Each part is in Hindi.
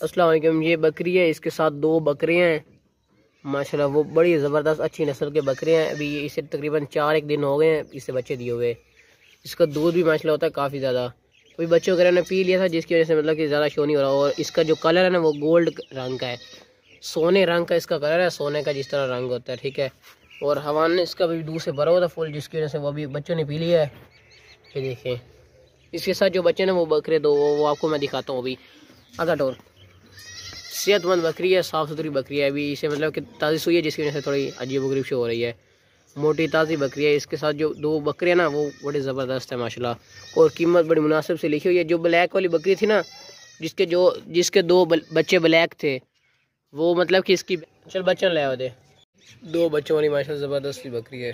अस्सलाम वालेकुम। ये बकरी है, इसके साथ दो बकरियां हैं माशाल्लाह। वो बड़ी ज़बरदस्त अच्छी नस्ल के बकरे हैं। अभी इसे तकरीबन 4 दिन हो गए हैं इसे बच्चे दिए हुए। इसका दूध भी माशाल्लाह होता है काफ़ी ज़्यादा। अभी बच्चे वगैरह ने पी लिया था जिसकी वजह से मतलब कि ज़्यादा शो नहीं हो रहा। और इसका जो कलर है ना वो गोल्ड रंग का है, सोने रंग का इसका कलर है, सोने का जिस तरह रंग होता है, ठीक है। और हवा ने इसका भी दूध से भरा हुआ था फुल, जिसकी वजह से वो अभी बच्चों ने पी लिया है। ये देखें, इसके साथ जो बच्चे ना वो बकरे दो वो आपको मैं दिखाता हूँ। अभी अगर और सेहतमंद बकरी है, साफ़ सुथरी बकरी है। अभी इसे मतलब कि ताज़ी सुई है जिसकी वजह से थोड़ी अजीब गरीब शो हो रही है। मोटी ताज़ी बकरी है। इसके साथ जो दो बकरे हैं ना वो बड़े ज़बरदस्त है माशाल्लाह। और कीमत बड़ी मुनासिब से लिखी हुई है। जो ब्लैक वाली बकरी थी ना जिसके दो बच्चे ब्लैक थे, वो मतलब कि इसकी चल बच्चन ले आओ दे। दो बच्चों वाली माशाल्लाह ज़बरदस्त बकरी है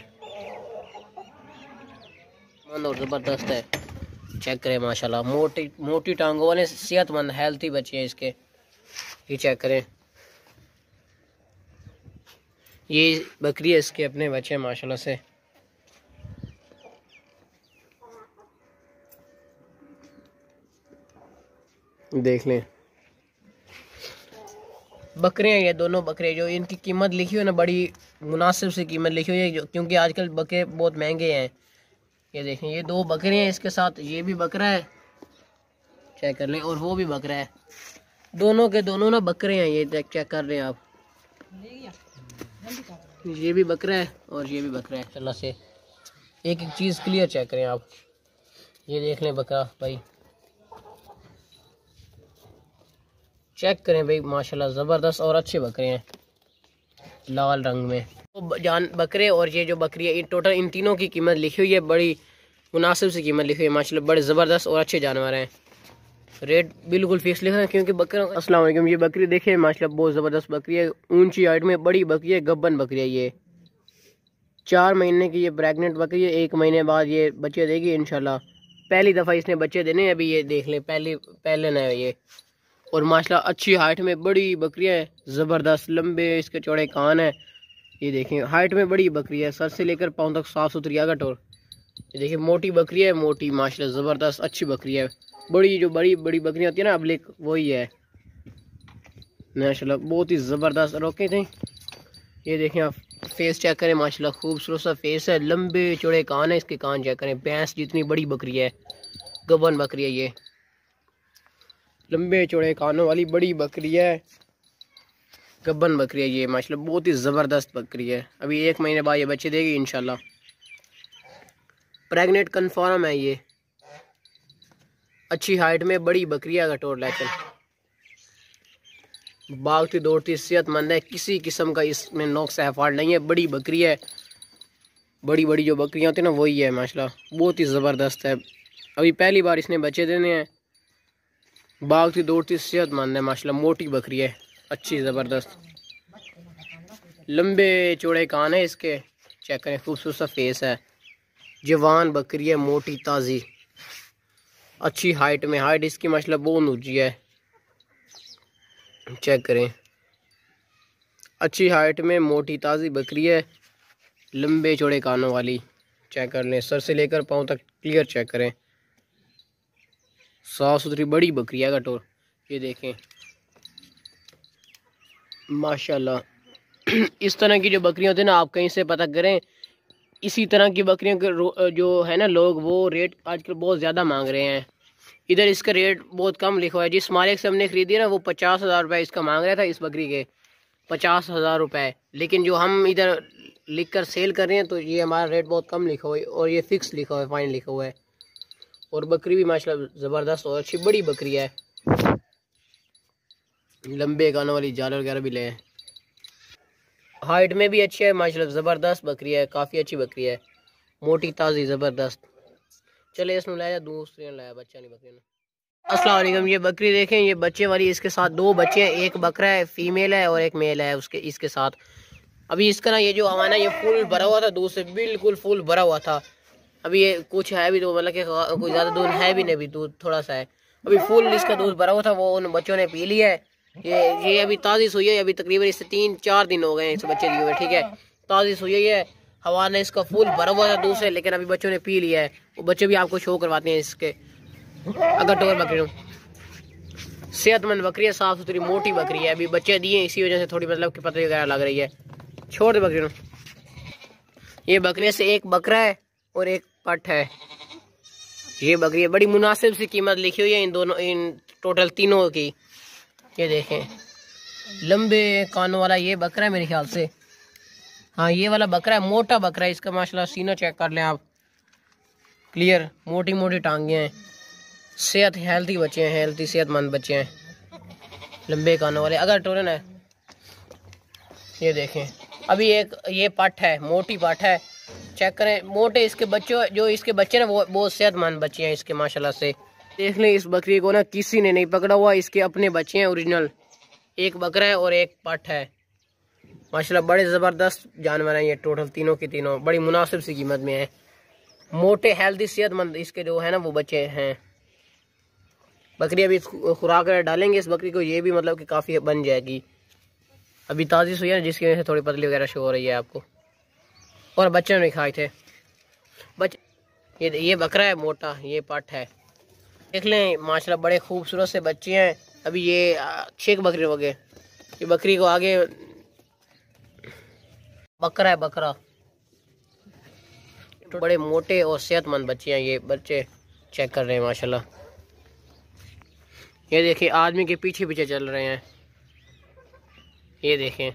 और ज़बरदस्त है। चेक करें माशाल्लाह, मोटी मोटी टांगों वाले सेहतमंद हेल्थी बच्चे हैं इसके। ये चेक करें, ये बकरी है, इसके अपने बच्चे हैं माशाल्लाह से। देख लें, बकरे हैं ये दोनों बकरे। जो इनकी कीमत लिखी हुई है ना बड़ी मुनासिब सी कीमत लिखी हुई है, क्योंकि आजकल बकरे बहुत महंगे हैं। ये देखें, ये दो बकरे हैं, इसके साथ ये भी बकरा है, चेक कर लें। और वो भी बकरा है, दोनों के दोनों ना बकरे हैं। ये चेक कर रहे हैं आप, ये भी बकरा है और ये भी बकरा है। अल्लाह से एक एक चीज़ क्लियर चेक करें आप। ये देख लें बकरा भाई, चेक करें भाई माशाल्लाह ज़बरदस्त और अच्छे बकरे हैं लाल रंग में। तो जान बकरे और ये जो बकरी है, टोटल इन तीनों की कीमत लिखी हुई है, बड़ी मुनासिब सी कीमत लिखी हुई है माशाल्लाह। बड़े ज़बरदस्त और अच्छे जानवर हैं। रेट बिल्कुल फिक्स लिखा है क्योंकि बकरा। अस्सलाम वालेकुम। ये बकरी देखिए माशाल्लाह बहुत ज़बरदस्त बकरी है, ऊंची हाइट में बड़ी बकरी है, गब्बन बकरी है। ये 4 महीने की ये प्रेग्नेंट बकरी है। 1 महीने बाद ये बच्चे देगी इंशाल्लाह। पहली दफ़ा इसने बच्चे देने हैं। अभी ये देख लें, पहले न है ये। और माशाल्लाह अच्छी हाइट में बड़ी बकरी है, ज़बरदस्त लंबे इसके चौड़े कान है। ये देखें, हाइट में बड़ी बकरी है, सर से लेकर पाँव तक साफ़ सुथरी आगट। और ये देखिए मोटी बकरी है, मोटी माशाल्लाह ज़बरदस्त अच्छी बकरी है। बड़ी जो बड़ी बड़ी बकरियाँ होती है ना अबलिक, वही है माशाल्लाह, बहुत ही ज़बरदस्त। रोके थे, ये देखें आप, फेस चेक करें माशाल्लाह, खूबसूरत सा फेस है, लंबे चौड़े कान है इसके, कान चेक करें, भैंस जितनी बड़ी बकरी है, गबन बकरी है ये, लंबे चौड़े कानों वाली बड़ी बकरी है, गबन बकरी है ये माशाल्लाह, बहुत ही ज़बरदस्त बकरी है। अभी 1 महीने बाद ये बच्चे देगी इंशाल्लाह। प्रेग्नेंट कन्फर्म है ये, अच्छी हाइट में बड़ी बकरी है कटोर, लेकिन भागती दौड़ती सेहतमंद है, किसी किस्म का इसमें नुक्स है फॉल्ट नहीं है। बड़ी बकरी है, बड़ी बड़ी जो बकरियाँ होती हैं ना वही है माशाल्लाह, बहुत ही ज़बरदस्त है। अभी पहली बार इसने बच्चे देने हैं। भागती दौड़ती सेहतमंद है माशाल्लाह, मोटी बकरी है, अच्छी ज़बरदस्त, लंबे चौड़े कान है इसके, चेक करें, खूबसूरत सा फेस है, जवान बकरी है, मोटी ताज़ी अच्छी हाइट में, हाइट इसकी माशाल्लाह बहुत ऊंची है, चेक करें, अच्छी हाइट में मोटी ताज़ी बकरी है, लंबे चौड़े कानों वाली, चेक कर लें, सर से लेकर पाँव तक क्लियर चेक करें, साफ़ सुथरी बड़ी बकरी है कटोर। ये देखें माशाल्लाह, इस तरह की जो बकरियां होती हैं ना, आप कहीं से पता करें, इसी तरह की बकरियों के जो है ना लोग, वो रेट आजकल बहुत ज़्यादा मांग रहे हैं। इधर इसका रेट बहुत कम लिखा हुआ है। जिस मालिक से हमने खरीदी ना वो 50,000 रुपये इसका मांग रहा था, इस बकरी के 50,000 रुपये। लेकिन जो हम इधर लिख कर सेल कर रहे हैं तो ये हमारा रेट बहुत कम लिखा हुआ है और ये फ़िक्स लिखा हुआ है, फाइन लिखा हुआ है। और बकरी भी माशाल्लाह ज़बरदस्त और अच्छी बड़ी बकरी है, लंबे कानों वाली, जाल वगैरह भी ले, हाइट में भी अच्छी है माशाल्लाह, ज़बरदस्त बकरी है, काफ़ी अच्छी बकरी है, मोटी ताज़ी ज़बरदस्त। चले इसमें लाया, दूसरे ने लाया, बच्चा नहीं बकरी ने। अस्सलाम वालेकुम। ये बकरी देखें, ये बच्चे वाली, इसके साथ दो बच्चे हैं, एक बकरा है फीमेल है और एक मेल है इसके साथ। अभी इसका ना ये जो हमारा ये फुल भरा हुआ था दूध से, बिल्कुल फुल भरा हुआ था। अभी ये कुछ है भी तो मतलब कि कोई ज़्यादा दूध है भी नहीं, भी दूध थोड़ा सा है। अभी फुल इसका दूध भरा हुआ था, वो उन बच्चों ने पी लिया है। ये अभी ताज़ी सुई है, अभी तकरीबन इससे 3-4 दिन हो गए हैं इस बच्चे दिए हुए, ठीक है, ताज़ी सुई है। हवा ने इसका फुल भरा हुआ था दूध से, लेकिन अभी बच्चों ने पी लिया है। वो बच्चे भी आपको शो करवाते हैं इसके। अगर टोर बकरी सेहतमंद बकरी है, साफ सुथरी मोटी बकरी है। अभी बच्चे दिए इसी वजह से थोड़ी मतलब कि पतली वगैरह लग रही है। छोड़ दे बकरी। ये बकरी से एक बकरा है और एक पट है। ये बकरी है, बड़ी मुनासिब सी कीमत लिखी हुई है इन दोनों, इन टोटल तीनों की। ये देखें, लंबे कानों वाला ये बकरा है मेरे ख्याल से। हाँ ये वाला बकरा है, मोटा बकरा है। इसका माशाल्लाह सीना चेक कर लें आप, क्लियर, मोटी मोटी टांगे हैं। सेहत हेल्थी बच्चे हैं, हेल्थी सेहतमंद बच्चे हैं, लंबे कानों वाले। अगर टोरन है, ये देखें। अभी एक ये पट है, मोटी पट है, चेक करें। मोटे इसके बच्चे, जो इसके बच्चे ना वो बहुत सेहतमंद बच्चे हैं इसके माशाल्लाह से। देख लें इस बकरी को ना किसी ने नहीं पकड़ा हुआ, इसके अपने बच्चे हैं ओरिजिनल। एक बकरा है और एक पट है। माशाल्लाह बड़े ज़बरदस्त जानवर हैं ये, टोटल तीनों के तीनों बड़ी मुनासिब सी कीमत में है। मोटे हेल्दी सेहतमंद इसके जो है ना वो बच्चे हैं। बकरी अभी खुराक डालेंगे इस बकरी को, ये भी मतलब कि काफ़ी बन जाएगी। अभी ताज़ी सुई है जिसकी वजह से थोड़ी पतली वगैरह शो हो रही है आपको। और बच्चे नहीं खाए थे ये बकरा है मोटा, ये पट है। देख लें माशाल्लाह बड़े खूबसूरत से बच्चे हैं। अभी ये 6 बकरी हो गए। ये बकरी को आगे बकरा है, बकरा। बड़े मोटे और सेहतमंद बच्चे हैं ये बच्चे, चेक कर रहे हैं माशाल्लाह। ये देखिए आदमी के पीछे पीछे चल रहे हैं। ये देखें,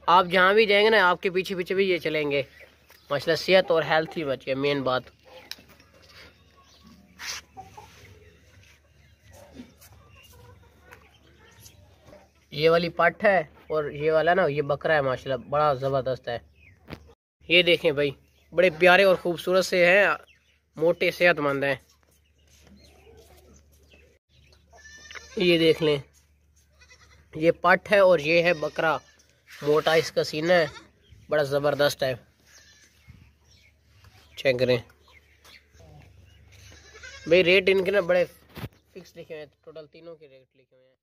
आप जहाँ भी जाएंगे ना आपके पीछे पीछे भी ये चलेंगे। माशाल्लाह सेहत और हेल्थी बच्चे, मेन बात। ये वाली पट है और ये वाला ना ये बकरा है, माशाल्लाह बड़ा ज़बरदस्त है। ये देखें भाई, बड़े प्यारे और खूबसूरत से हैं, मोटे सेहतमंद हैं। ये देख लें, ये पट है और ये है बकरा, मोटा इसका सीना है, बड़ा ज़बरदस्त है। चेक करें भाई, रेट इनके ना बड़े फिक्स लिखे हुए हैं, टोटल तीनों के रेट लिखे हुए हैं।